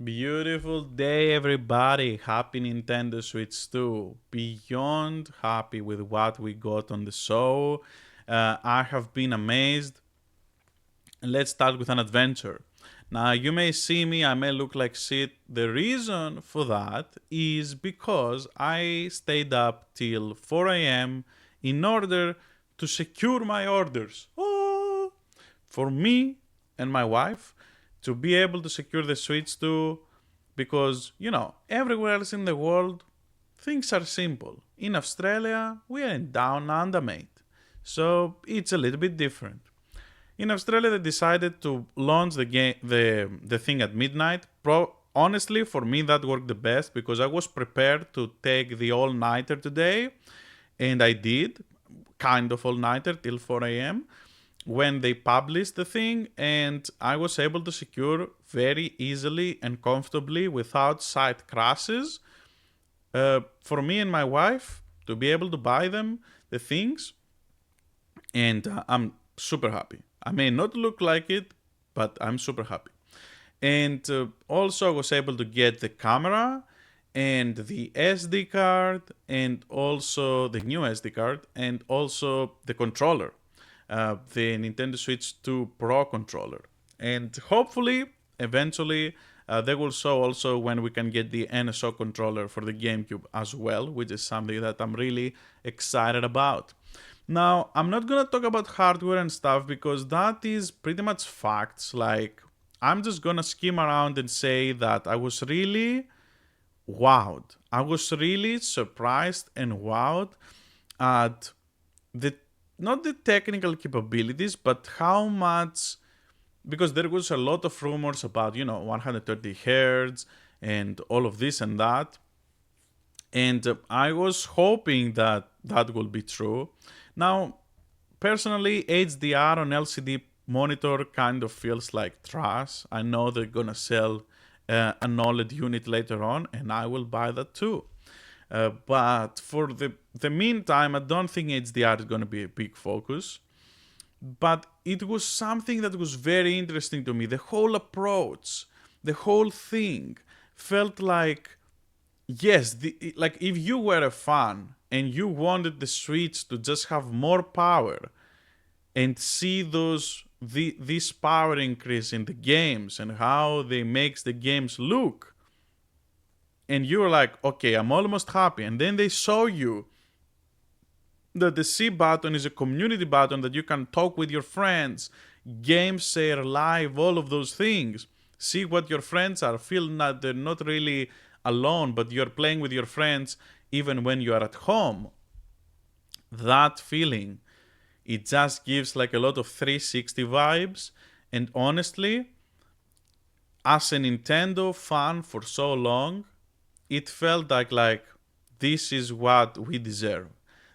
Beautiful day, everybody. Happy Nintendo Switch 2. Beyond happy with what we got on the show. I have been amazed. And let's start with an adventure. Now, you may see me, I may look like shit. The reason for that is because I stayed up till 4 a.m. in order to secure my orders. Oh! For me and my wife to be able to secure the Switch 2 because, everywhere else in the world, things are simple. In Australia, we are in down under, mate. So it's a little bit different. In Australia, they decided to launch the thing at midnight. Honestly, for me, that worked the best because I was prepared to take the all nighter today, and I did, kind of all nighter till 4 a.m. when they published the thing, and I was able to secure very easily and comfortably without site crashes for me and my wife to be able to buy them the things, and I'm super happy. I may not look like it, but I'm super happy. And also, I was able to get the camera and the SD card, and also the new SD card, and also the controller, the Nintendo Switch 2 Pro controller. And hopefully, eventually, they will show also when we can get the NSO controller for the GameCube as well, which is something that I'm really excited about. Now, I'm not gonna talk about hardware and stuff because that is pretty much facts. Like, I'm just gonna skim around and say that I was really wowed. I was really surprised and wowed at the not the technical capabilities, but how much, because there was a lot of rumors about 130 hertz and all of this and that, and I was hoping that that will be true. Now, personally, HDR on LCD monitor kind of feels like trash. I know they're gonna sell an OLED unit later on, and I will buy that too. But for the meantime, I don't think HDR is gonna be a big focus. But it was something that was very interesting to me. The whole approach, the whole thing felt like, yes, like if you were a fan and you wanted the Switch to just have more power and see this power increase in the games and how they makes the games look, and you're like, okay, I'm almost happy, and then they show you that the C button is a community button that you can talk with your friends, game share live, all of those things. See what your friends are. Feel that they're not really alone, but you're playing with your friends even when you are at home. That feeling, it just gives like a lot of 360 vibes. And honestly, as a Nintendo fan for so long, it felt like this is what we deserve.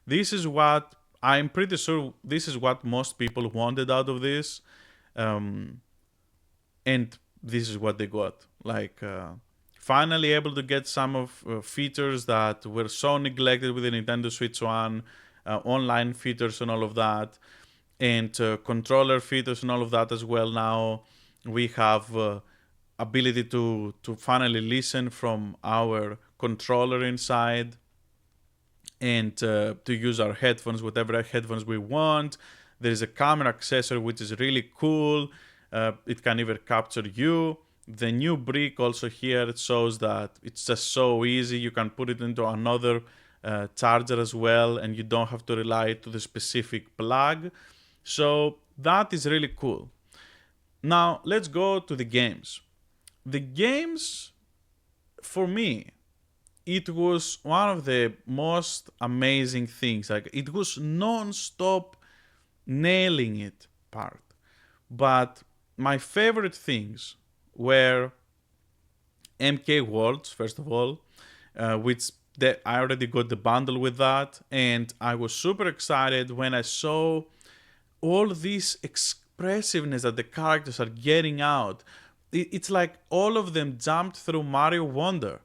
This is what I'm pretty sure this is what most people wanted out of this, um, and this is what they got. Like finally able to get some of features that were so neglected with the Nintendo Switch One, online features and all of that, and controller features and all of that as well. Now we have ability to finally listen from our controller inside, and to use our headphones, whatever headphones we want. There is a camera accessory which is really cool. It can even capture you. The new brick also here, it shows that it's just so easy. You can put it into another charger as well, and you don't have to rely to the specific plug. So that is really cool. Now let's go to the games. The games, for me, it was one of the most amazing things. Like, it was non-stop nailing it part. But my favorite things were MK Worlds, first of all, which I already got the bundle with that, and I was super excited when I saw all this expressiveness that the characters are getting out. It's like all of them jumped through Mario Wonder,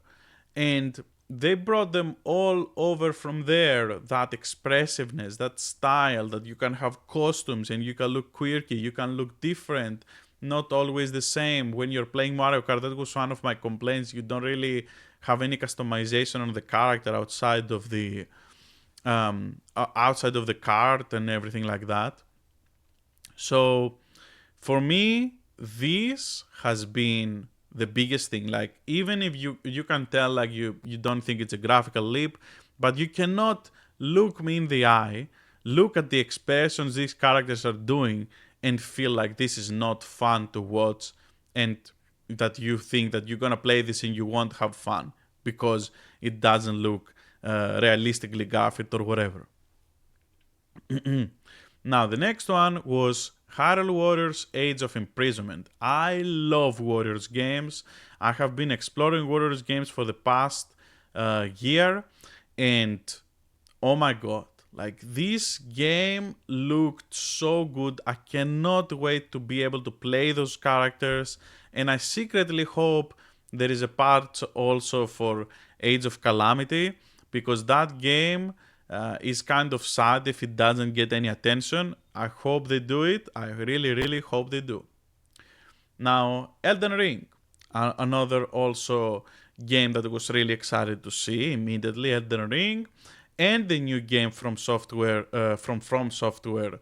and they brought them all over from there. That expressiveness, that style, that you can have costumes and you can look quirky, you can look different. not always the same. When you're playing Mario Kart, that was one of my complaints. You don't really have any customization on the character outside of the cart and everything like that. So for me, this has been the biggest thing. Like, even if you can tell, like, you don't think it's a graphical leap, but you cannot look me in the eye, look at the expressions these characters are doing, and feel like this is not fun to watch, and that you think that you're gonna play this and you won't have fun because it doesn't look realistically graphic or whatever. Now, the next one was Hyrule Warriors Age of Imprisonment. I love Warriors games. I have been exploring Warriors games for the past year, and oh my god, like, this game looked so good. I cannot wait to be able to play those characters, and I secretly hope there is a part also for Age of Calamity, because that game is kind of sad if it doesn't get any attention. I hope they do it. I really, really hope they do. Now, Elden Ring, another also game that I was really excited to see immediately. Elden Ring, and the new game from From Software.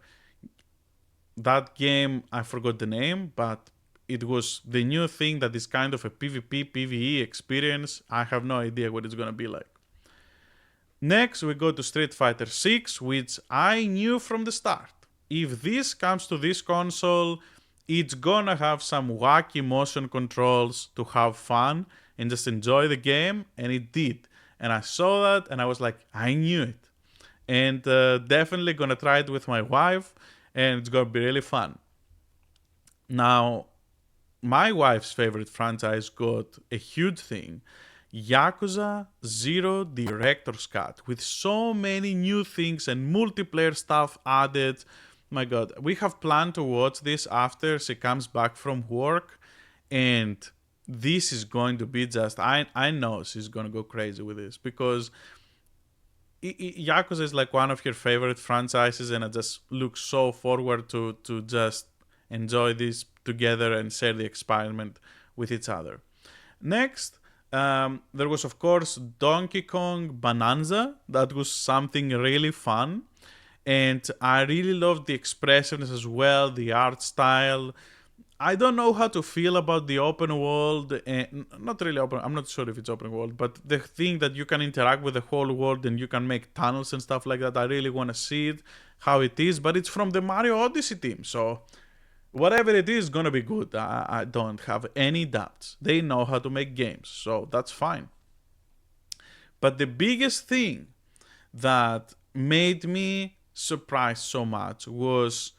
That game, I forgot the name, but it was the new thing that is kind of a PvP PvE experience. I have no idea what it's gonna be like. Next, we go to Street Fighter 6, which I knew from the start. If this comes to this console, it's gonna have some wacky motion controls to have fun and just enjoy the game, and it did. And I saw that, and I was like, I knew it. And definitely gonna try it with my wife, and it's gonna be really fun. Now, my wife's favorite franchise got a huge thing. Yakuza 0 Director's Cut, with so many new things and multiplayer stuff added. My god, we have planned to watch this after she comes back from work, and this is going to be just, I know she's going to go crazy with this, because Yakuza is like one of her favorite franchises, and I just look so forward to just enjoy this together and share the experiment with each other. Next, there was, of course, Donkey Kong Bonanza. That was something really fun. And I really loved the expressions as well, the art style. I don't know how to feel about the open world. Not really open, I'm not sure if it's open world, but the thing that you can interact with the whole world and you can make tunnels and stuff like that. I really want to see it, how it is. But it's from the Mario Odyssey team, so whatever it is gonna be good. I don't have any doubts. They know how to make games, so that's fine. But the biggest thing that made me surprised so much was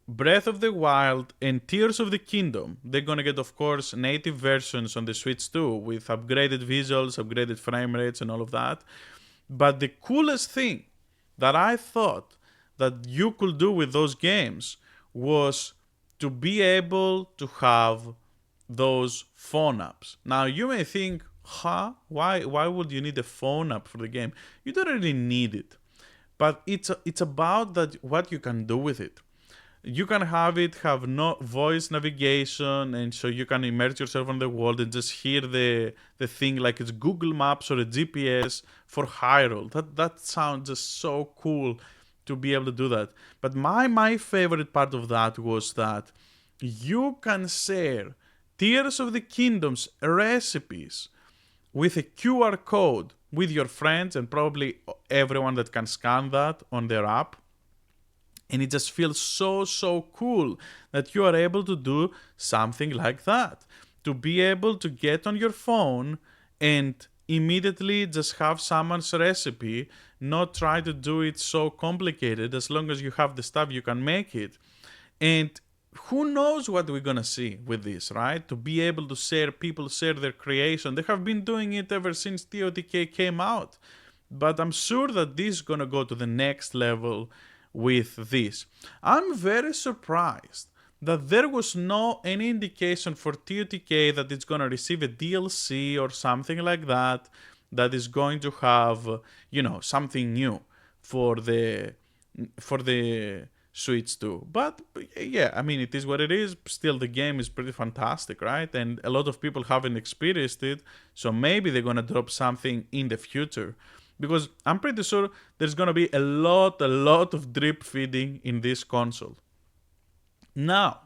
Breath of the Wild and Tears of the Kingdom. They're gonna get, of course, native versions on the Switch too, with upgraded visuals, upgraded frame rates, and all of that. But the coolest thing that I thought that you could do with those games was to be able to have those phone apps. Now, you may think, why would you need a phone app for the game? You don't really need it, but it's about that, what you can do with it. You can have no voice navigation, and so you can immerse yourself in the world and just hear the thing like it's Google Maps or a GPS for Hyrule. That sounds just so cool to be able to do that. But my favorite part of that was that you can share Tears of the Kingdom's recipes with a QR code with your friends and probably everyone that can scan that on their app. And it just feels so cool that you are able to do something like that. To be able to get on your phone and immediately just have someone's recipe, not try to do it so complicated. As long as you have the stuff, you can make it. And who knows what we're gonna see with this, right? To be able to share, people share their creation. They have been doing it ever since TOTK came out. But I'm sure that this is gonna go to the next level with this. I'm very surprised that there was no any indication for TOTK that it's gonna receive a DLC or something like that, that is going to have, something new for the Switch 2. But yeah, I mean, it is what it is. Still, the game is pretty fantastic, right? And a lot of people haven't experienced it, so maybe they're gonna drop something in the future. Because I'm pretty sure there's gonna be a lot of drip feeding in this console. Now,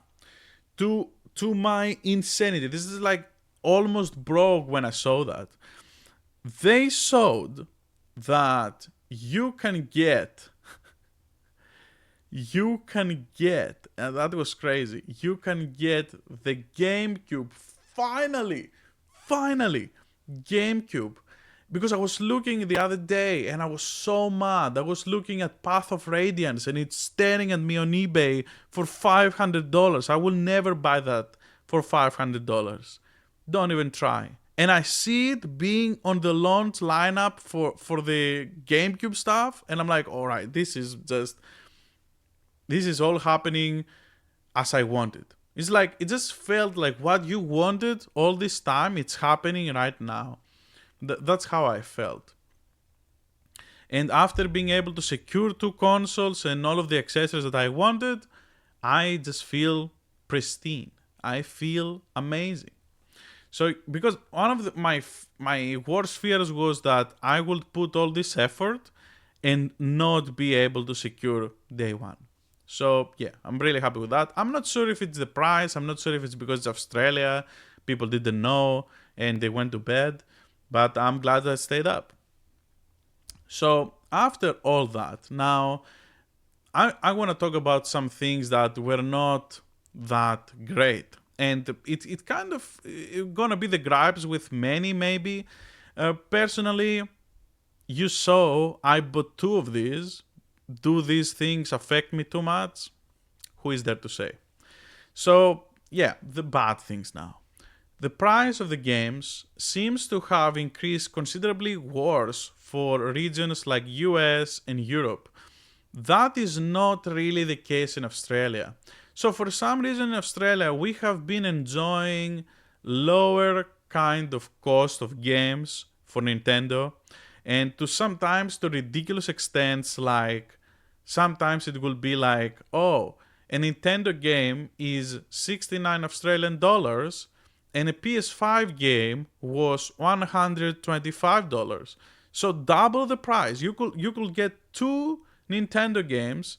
to my insanity, this is like almost broke when I saw that. They showed that and that was crazy, you can get the GameCube, finally GameCube. Because I was looking the other day and I was so mad. I was looking at Path of Radiance and it's staring at me on eBay for $500. I will never buy that for $500. Don't even try. And I see it being on the launch lineup for the GameCube stuff, and I'm like, all right, this is all happening as I wanted. It's like, it just felt like what you wanted all this time, it's happening right now. That's how I felt. And after being able to secure 2 consoles and all of the accessories that I wanted, I just feel pristine. I feel amazing. So, because one of my worst fears was that I would put all this effort and not be able to secure day one. So yeah, I'm really happy with that. I'm not sure if it's the price. I'm not sure if it's because it's Australia. People didn't know and they went to bed. But I'm glad I stayed up. So after all that, now I want to talk about some things that were not that great. And it kind of gonna be the gripes with many, maybe. Personally, you saw I bought 2 of these. Do these things affect me too much? Who is there to say? So yeah, the bad things now. The price of the games seems to have increased considerably worse for regions like US and Europe. That is not really the case in Australia. So for some reason in Australia we have been enjoying lower kind of cost of games for Nintendo, and sometimes to ridiculous extents, like sometimes it will be like, oh, a Nintendo game is 69 Australian dollars and a PS5 game was $125. So double the price. You could get 2 Nintendo games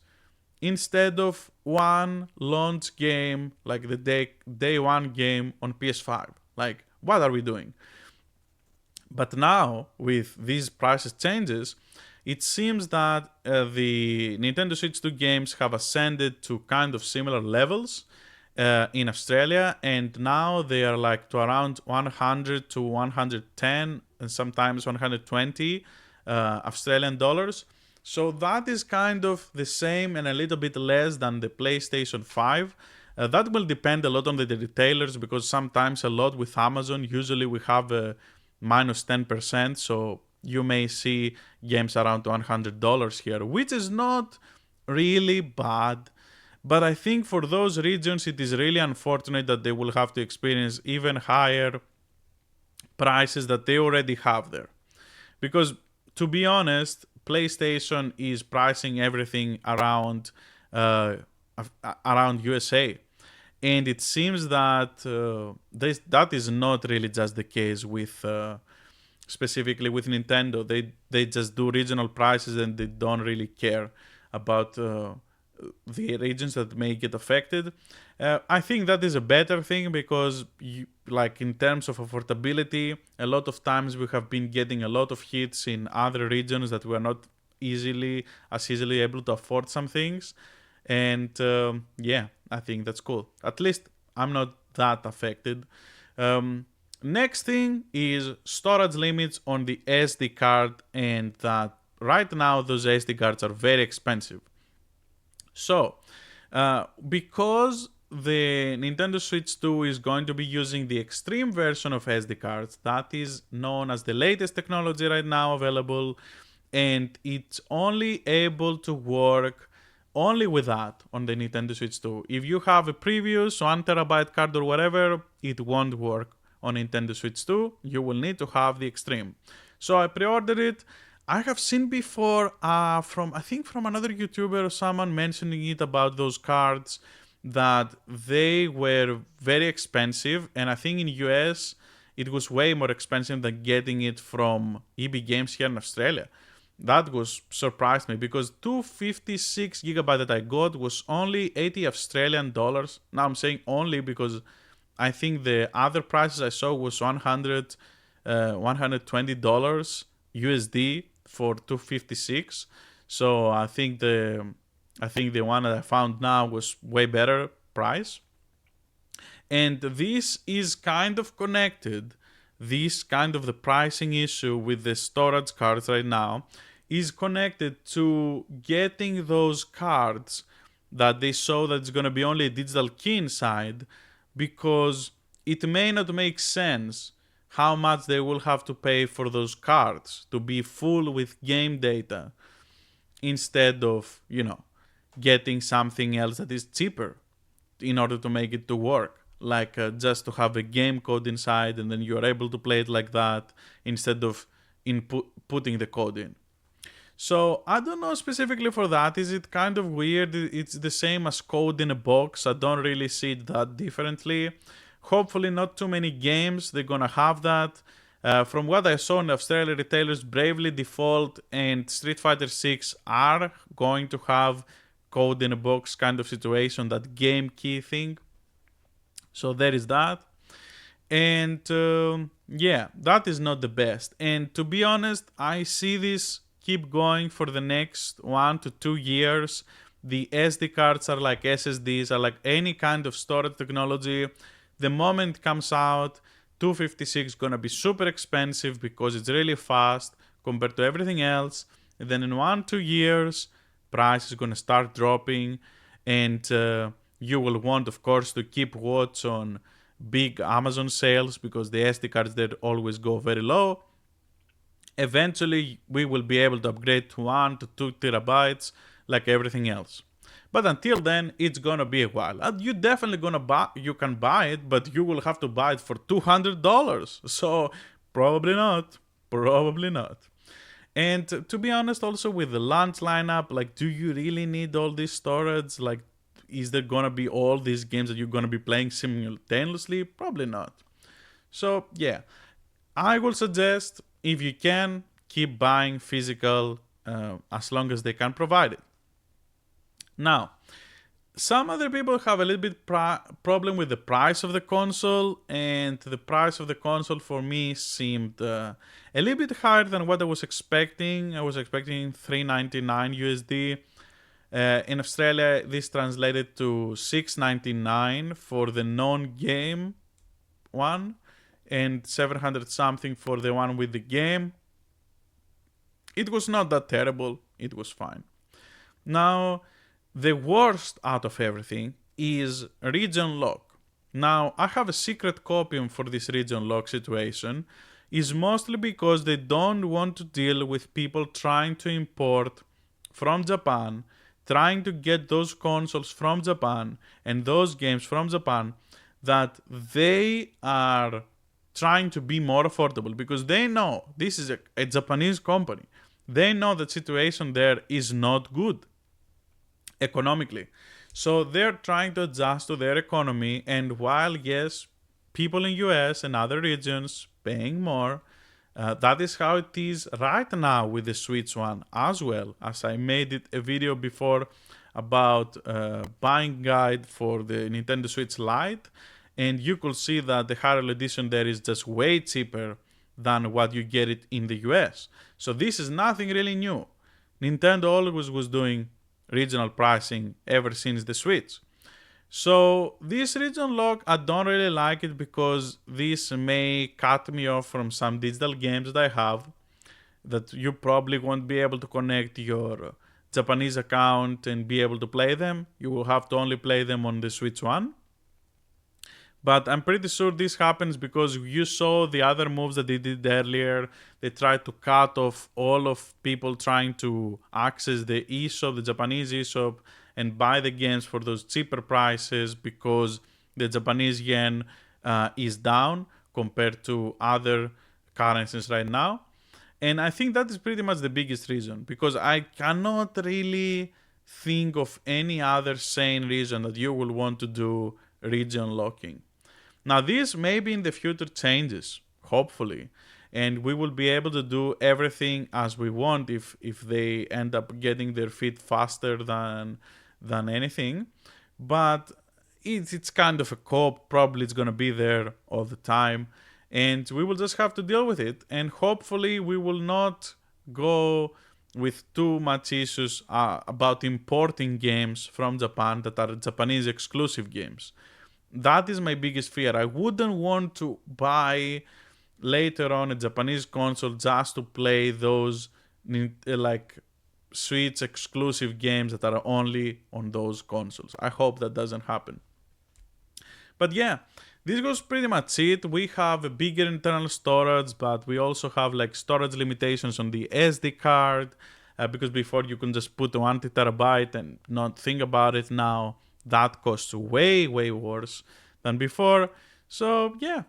instead of one launch game, like the day one game on PS5. Like, what are we doing? But now, with these prices changes, it seems that the Nintendo Switch 2 games have ascended to kind of similar levels in Australia, and now they are like to around 100 to 110 and sometimes 120 Australian dollars. So that is kind of the same and a little bit less than the PlayStation 5. That will depend a lot on the retailers, because sometimes a lot with Amazon, usually we have a minus 10%, so you may see games around $100 here, which is not really bad. But I think for those regions, it is really unfortunate that they will have to experience even higher prices that they already have there. Because, to be honest, PlayStation is pricing everything around USA. And it seems that that is not really just the case with specifically with Nintendo. They just do regional prices and they don't really care about the regions that may get affected. I think that is a better thing, because like in terms of affordability, a lot of times we have been getting a lot of hits in other regions that we are not easily able to afford some things. And yeah, I think that's cool. At least I'm not that affected. Next thing is storage limits on the SD card, and that right now those SD cards are very expensive. So, because the Nintendo Switch 2 is going to be using the extreme version of SD cards, that is known as the latest technology right now available, and it's only able to work only with that on the Nintendo Switch 2. If you have a previous 1TB card or whatever, it won't work on Nintendo Switch 2. You will need to have the extreme. So I pre-ordered it. I have seen before from I think from another YouTuber or someone mentioning it about those cards that they were very expensive, and I think in US it was way more expensive than getting it from EB Games here in Australia. That was surprised me because 256 gigabyte that I got was only 80 Australian dollars. Now I'm saying only because I think the other prices I saw was 120 dollars USD for 256. So I think the one that I found now was way better price. And this is kind of connected. This kind of the pricing issue with the storage cards right now is connected to getting those cards that they show that it's going to be only a digital key inside, because it may not make sense how much they will have to pay for those cards to be full with game data instead of, getting something else that is cheaper in order to make it to work, like just to have a game code inside and then you're able to play it like that instead of putting the code in. So I don't know specifically for that. Is it kind of weird? It's the same as code in a box. I don't really see it that differently. Hopefully not too many games they're gonna have that. From what I saw in Australia, retailers Bravely Default and Street Fighter 6 are going to have code in a box kind of situation, that game key thing. So there is that. And yeah, that is not the best. And to be honest, I see this keep going for the next 1 to 2 years. The SD cards are like SSDs, are like any kind of storage technology. The moment it comes out, 256 is gonna be super expensive because it's really fast compared to everything else. And then in 1 2 years, price is gonna start dropping, and you will want, of course, to keep watch on big Amazon sales because the SD cards there always go very low. Eventually, we will be able to upgrade to 1 to 2 terabytes like everything else. But until then, it's gonna be a while. And you definitely gonna buy. You can buy it, but you will have to buy it for $200. So probably not. Probably not. And to be honest, also with the launch lineup, like, do you really need all this storage? Like, is there gonna be all these games that you're gonna be playing simultaneously? Probably not. So yeah, I will suggest, if you can, keep buying physical as long as they can provide it. Now, some other people have a little bit problem with the price of the console, and the price of the console for me seemed a little bit higher than what I was expecting. I was expecting $399 USD. In Australia, this translated to $699 for the non-game one, and 700 something for the one with the game. It was not that terrible. It was fine. Now, the worst out of everything is region lock. Now, I have a secret copy for this region lock situation. Is mostly because they don't want to deal with people trying to import from Japan, trying to get those consoles from Japan and those games from Japan, that they are trying to be more affordable, because they know this is a Japanese company. They know the situation there is not good economically. So they're trying to adjust to their economy, and while yes, people in US and other regions paying more, that is how it is right now with the Switch One as well. As I made it a video before about buying guide for the Nintendo Switch Lite, and you could see that the Hyrule edition there is just way cheaper than what you get it in the US. So this is nothing really new. Nintendo always was doing regional pricing ever since the Switch. So this region lock, I don't really like it because this may cut me off from some digital games that I have, that you probably won't be able to connect your Japanese account and be able to play them. You will have to only play them on the Switch One. But I'm pretty sure this happens because you saw the other moves that they did earlier. They tried to cut off all of people trying to access the eShop, the Japanese eShop, and buy the games for those cheaper prices because the Japanese yen is down compared to other currencies right now. And I think that is pretty much the biggest reason, because I cannot really think of any other sane reason that you will want to do region locking. Now, this maybe in the future changes, hopefully, and we will be able to do everything as we want if they end up getting their feet faster than anything. But it's kind of a cop. Probably it's gonna be there all the time, and we will just have to deal with it. And hopefully, we will not go with too much issues about importing games from Japan that are Japanese exclusive games. That is my biggest fear. I wouldn't want to buy later on a Japanese console just to play those like Switch exclusive games that are only on those consoles. I hope that doesn't happen. But yeah, this was pretty much it. We have a bigger internal storage, but we also have like storage limitations on the SD card, because before you can just put 1 terabyte and not think about it. Now that costs way, way worse than before. So yeah,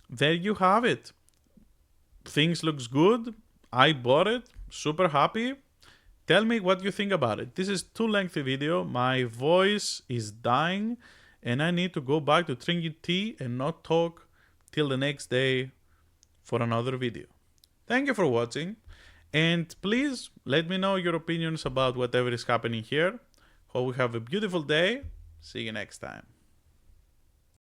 there you have it. Things looks good. I bought it. Super happy. Tell me what you think about it. This is too lengthy video. My voice is dying and I need to go back to drinking tea and not talk till the next day for another video. Thank you for watching, and please let me know your opinions about whatever is happening here. Hope we have a beautiful day. See you next time.